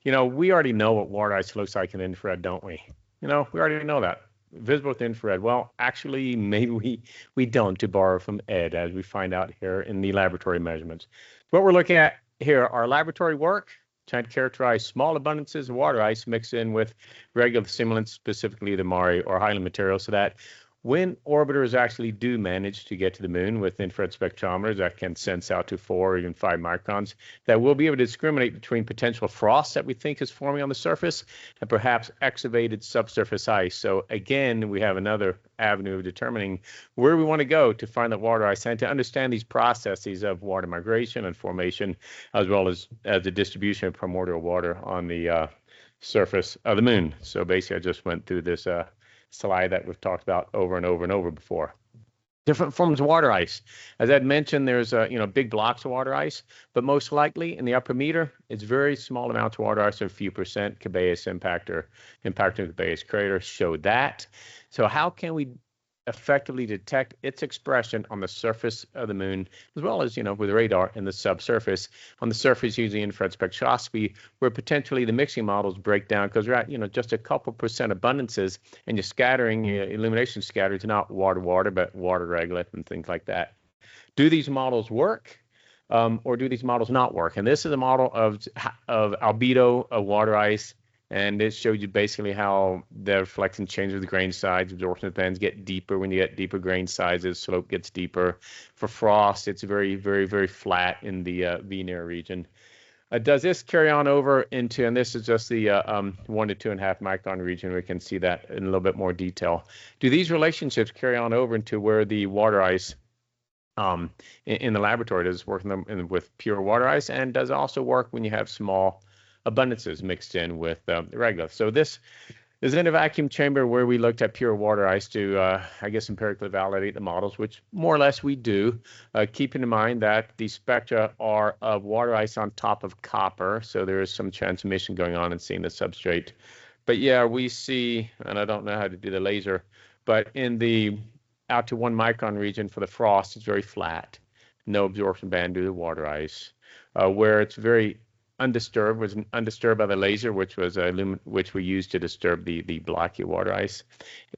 we already know what water ice looks like in infrared, don't we? We already know that. Visible with infrared. Well, actually, maybe we don't, to borrow from Ed, as we find out here in the laboratory measurements. What we're looking at here are laboratory work, trying to characterize small abundances of water ice mixed in with regular simulants, specifically the Mare or Highland material, so that when orbiters actually do manage to get to the moon with infrared spectrometers that can sense out to 4 or even 5 microns, that we'll be able to discriminate between potential frost that we think is forming on the surface and perhaps excavated subsurface ice. So again, we have another avenue of determining where we want to go to find that water ice and to understand these processes of water migration and formation, as well as the distribution of primordial water on the surface of the moon. So basically, I just went through this slide that we've talked about over and over and over before. Different forms of water ice. As I'd mentioned, there's big blocks of water ice, but most likely in the upper meter, it's very small amounts of water ice, a few percent. Cabeus impacting the Cabeus crater showed that. So how can we effectively detect its expression on the surface of the moon, as well as, with radar in the subsurface? On the surface, using infrared spectroscopy, where potentially the mixing models break down because we're at, just a couple percent abundances, and you're scattering, illumination scatters, not water, but water regolith and things like that. Do these models work? Or do these models not work? And this is a model of albedo of water ice. And it shows you basically how the reflection changes with the grain size. Absorption bands get deeper when you get deeper grain sizes. Slope gets deeper. For frost, it's very, very, very flat in the V-near region. Does this carry on over into, and this is just the 1 to 2.5 micron region. We can see that in a little bit more detail. Do these relationships carry on over into where the water ice in the laboratory does work with pure water ice, and does it also work when you have small abundances mixed in with the regolith? So this is in a vacuum chamber where we looked at pure water ice to, empirically validate the models, which more or less we do, keeping in mind that the spectra are of water ice on top of copper, so there is some transmission going on and seeing the substrate. But yeah, we see, and I don't know how to do the laser, but in the out to 1 micron region for the frost, it's very flat, no absorption band due to water ice. Where it's very undisturbed was undisturbed by the laser, which we used to disturb the blocky water ice.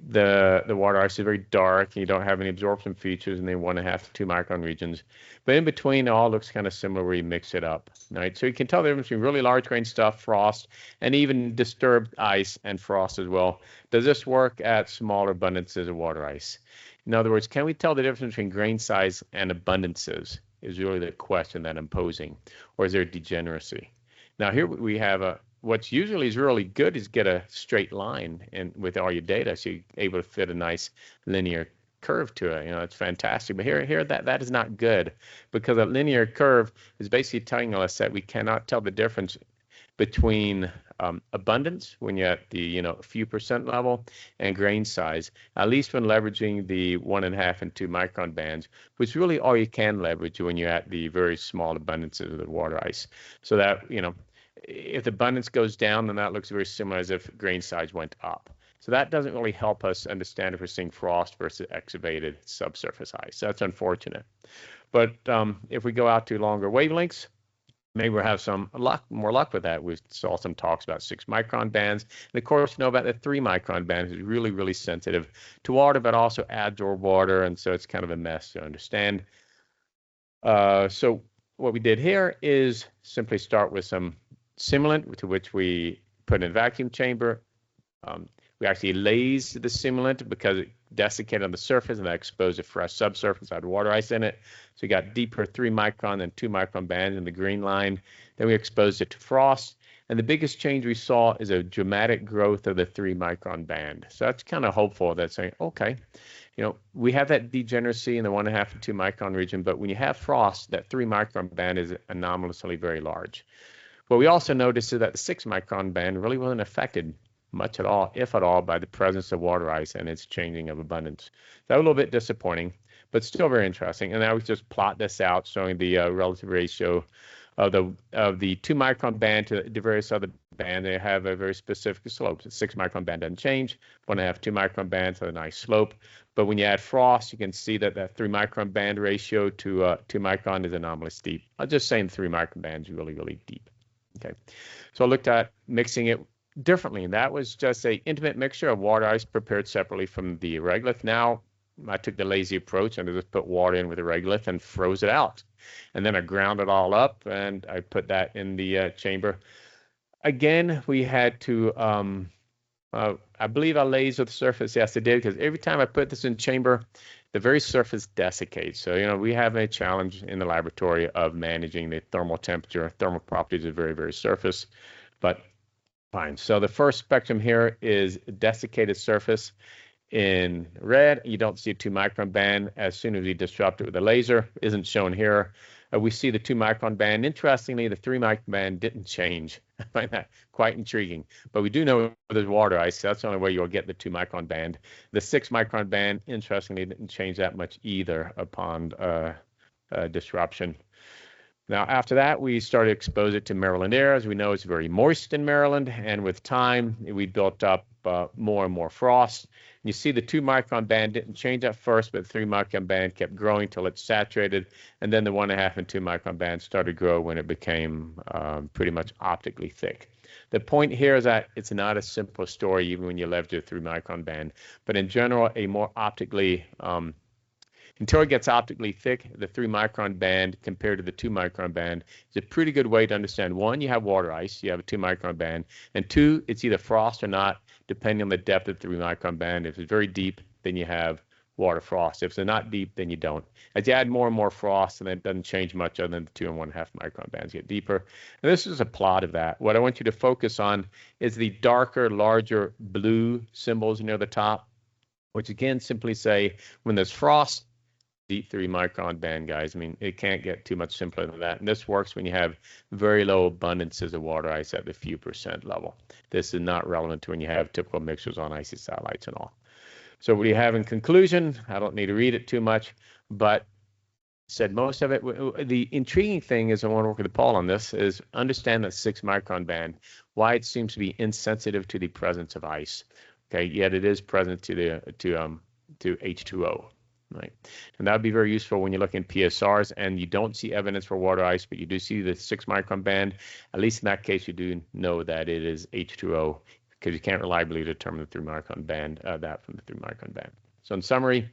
The water ice is very dark, and you don't have any absorption features in the 1.5 to 2 micron regions. But in between, it all looks kind of similar where you mix it up. Right? So you can tell the difference between really large grain stuff, frost, and even disturbed ice and frost as well. Does this work at smaller abundances of water ice? In other words, can we tell the difference between grain size and abundances? Is really the question that I'm posing, or is there degeneracy? Now here we have what's usually is really good is get a straight line and with all your data, so you're able to fit a nice linear curve to it. It's fantastic. But here that is not good, because a linear curve is basically telling us that we cannot tell the difference between abundance when you're at the few percent level and grain size, at least when leveraging the 1.5 and 2 micron bands, which really all you can leverage when you're at the very small abundances of the water ice. So that if the abundance goes down, then that looks very similar as if grain size went up. So that doesn't really help us understand if we're seeing frost versus excavated subsurface ice. That's unfortunate. But if we go out to longer wavelengths, maybe we'll have more luck with that. We saw some talks about 6 micron bands. And of course, about the 3 micron band is really, really sensitive to water, but also adsorb water. And so it's kind of a mess to understand. So what we did here is simply start with some simulant, to which we put in a vacuum chamber. We actually lased the simulant because it desiccated on the surface, and that exposed a fresh subsurface, had water ice in it. So we got deeper 3 micron and 2 micron bands in the green line. Then we exposed it to frost. And the biggest change we saw is a dramatic growth of the 3 micron band. So that's kind of hopeful. That's saying, okay, we have that degeneracy in the 1.5 to 2 micron region, but when you have frost, that 3 micron band is anomalously very large. What we also noticed is that the 6 micron band really wasn't affected much at all, if at all, by the presence of water ice and its changing of abundance. That was a little bit disappointing, but still very interesting. And now we just plot this out, showing the relative ratio of the 2 micron band to the various other bands. They have a very specific slope. The 6 micron band doesn't change. 1.5, 2 micron bands have a nice slope. But when you add frost, you can see that 3 micron band ratio to 2 micron is anomaly steep. I'm just saying 3 micron band is really, really deep. Okay, so I looked at mixing it differently. And that was just a intimate mixture of water ice prepared separately from the regolith. Now I took the lazy approach and I just put water in with the regolith and froze it out. And then I ground it all up and I put that in the chamber. Again, we had to, I believe I laser the surface. Yes, I did, because every time I put this in chamber, the very surface desiccates. So, you know, we have a challenge in the laboratory of managing the thermal temperature, thermal properties of the very, very surface, but fine. So the first spectrum here is desiccated surface in red. You don't see a 2 micron band as soon as we disrupt it with a laser. Isn't shown here. We see the 2 micron band. Interestingly, the 3 micron band didn't change. I find that quite intriguing. But we do know there's water ice. So that's the only way you'll get the 2 micron band. The 6 micron band, interestingly, didn't change that much either upon disruption. Now, after that, we started to expose it to Maryland air. As we know, it's very moist in Maryland. And with time, we built up more and more frost. You see the 2 micron band didn't change at first, but the 3 micron band kept growing till it saturated. And then the 1.5 and 2 micron bands started to grow when it became pretty much optically thick. The point here is that it's not a simple story, even when you leverage a 3 micron band. But in general, a more optically until it gets optically thick, the 3 micron band compared to the 2 micron band is a pretty good way to understand. One, you have water ice, you have a 2 micron band, and two, it's either frost or not, depending on the depth of the 3 micron band. If it's very deep, then you have water frost. If it's not deep, then you don't. As you add more and more frost, and it doesn't change much other than the 2 and 1.5 micron bands get deeper. And this is a plot of that. What I want you to focus on is the darker, larger blue symbols near the top, which again simply say when there's frost, deep 3 micron band, guys. I mean, it can't get too much simpler than that. And this works when you have very low abundances of water ice at the few percent level. This is not relevant to when you have typical mixtures on icy satellites and all. So what do you have in conclusion? I don't need to read it too much, but said most of it. The intriguing thing is, I want to work with Paul on this, is understand that 6 micron band, why it seems to be insensitive to the presence of ice. Okay, yet it is present to H2O. Right, and that would be very useful when you're looking at PSRs and you don't see evidence for water ice, but you do see the 6 micron band. At least in that case, you do know that it is H2O, because you can't reliably determine the 3 micron band, that from the 3 micron band. So in summary,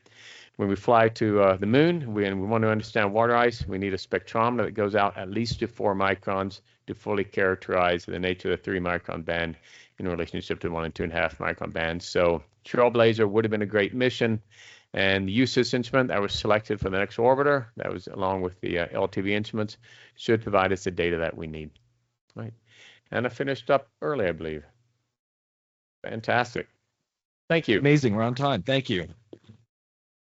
when we fly to the moon and we want to understand water ice, we need a spectrometer that goes out at least to 4 microns to fully characterize the nature of the 3 micron band in relationship to 1 and 2.5 micron bands. So Trailblazer would have been a great mission. And the use of this instrument that was selected for the next orbiter, that was along with the LTV instruments, should provide us the data that we need. Right. And I finished up early, I believe. Fantastic. Thank you. Amazing. We're on time. Thank you.